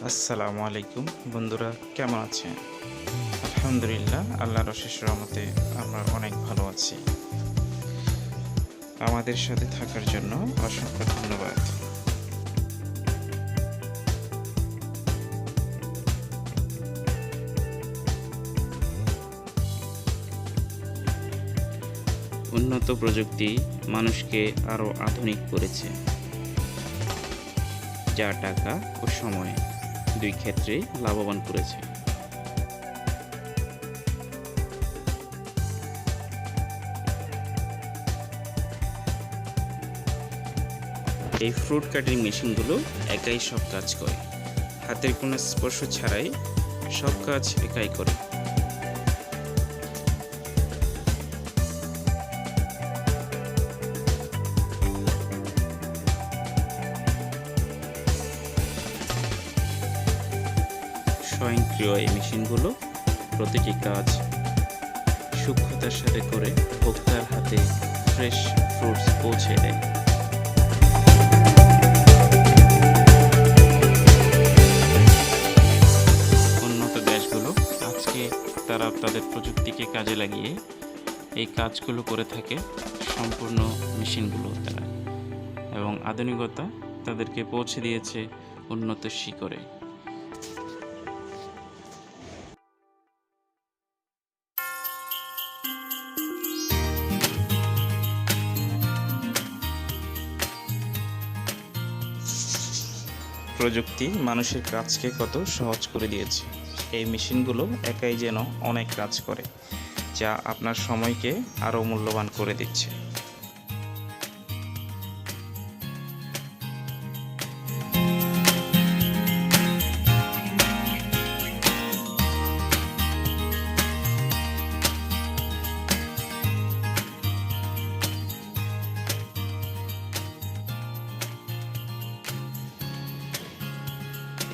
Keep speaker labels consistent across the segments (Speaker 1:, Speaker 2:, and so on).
Speaker 1: আসসালামু আলাইকুম বন্ধুরা, কেমন আছেন? আলহামদুলিল্লাহ, আল্লাহর অশেষ রহমতে আমরা অনেক ভালো আছি। আমাদের সাথে থাকার জন্য অসংখ্য ধন্যবাদ। উন্নত প্রযুক্তি মানুষকে আরও আধুনিক করেছে, যা টাকা ও সময় দুই ক্ষেত্রেই লাভবান করেছে। এই ফ্রুট কাটিং মেশিনগুলো একাই সব কাজ করে, হাতের কোনো স্পর্শ ছাড়াই সব কাজ একাই করে। স্বয়ংক্রিয় এই মেশিনগুলো প্রতিটি কাজ সূক্ষ্মতার সাথে করে ভোক্তার হাতে ফ্রেশ ফ্রুটস পৌঁছে দেয়। উন্নত দেশগুলো আজকে তারা তাদের প্রযুক্তিকে কাজে লাগিয়ে এই কাজগুলো করে থাকে সম্পূর্ণ মেশিনগুলো দ্বারা, এবং আধুনিকতা তাদেরকে পৌঁছে দিয়েছে উন্নত শিখরে। প্রযুক্তি মানুষের কাজকে কত সহজ করে দিয়েছে। এই মেশিনগুলো একাই যেন অনেক কাজ করে, যা আপনার সময়কে আরও মূল্যবান করে দিচ্ছে।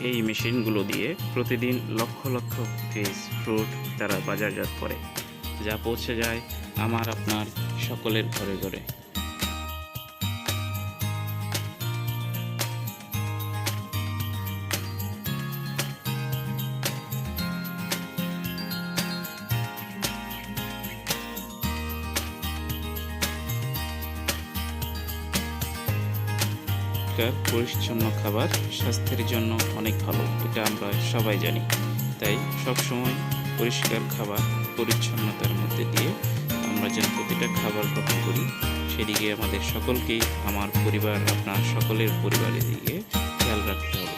Speaker 1: এই মেশিনগুলো দিয়ে প্রতিদিন লক্ষ লক্ষ পিস ফ্রুট তারা বাজারজাত করে, যা পৌঁছে যায় আমার আপনার সকলের ঘরে ঘরে। পরিচ্ছন্ন খাবার স্বাস্থ্যের জন্য অনেক ভালো, এটা আমরা সবাই জানি। তাই সবসময় পরিষ্কার খাবার পরিচ্ছন্নতার মধ্যে দিয়ে আমরা যেন প্রতিটা খাবার গ্রহণ করি, সেদিকে আমাদের সকলকেই, আমার পরিবার, আপনার সকলের পরিবারের দিকে খেয়াল রাখতে হবে।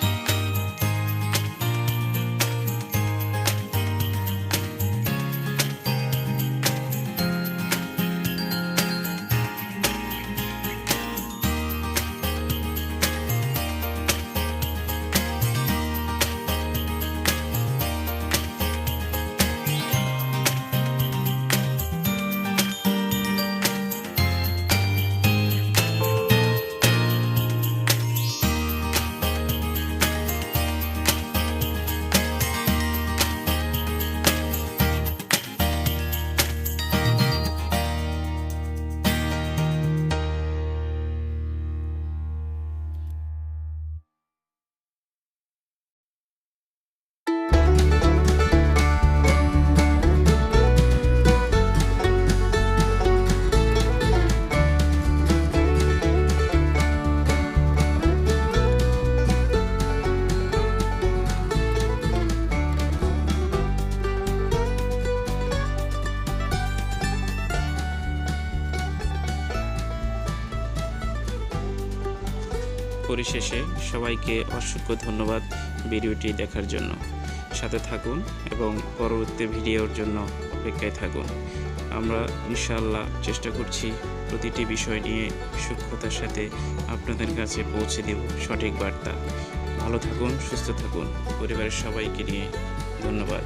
Speaker 1: পরিশেষে সবাইকে অসংখ্য ধন্যবাদ ভিডিওটি দেখার জন্য। সাথে থাকুন এবং পরবর্তী ভিডিওর জন্য অপেক্ষায় থাকুন। আমরা ইনশাআল্লাহ চেষ্টা করছি প্রতিটি বিষয় নিয়ে সূক্ষ্মতার সাথে আপনাদের কাছে পৌঁছে দেব সঠিক বার্তা। ভালো থাকুন, সুস্থ থাকুন, পরিবারের সবাইকে নিয়ে ধন্যবাদ।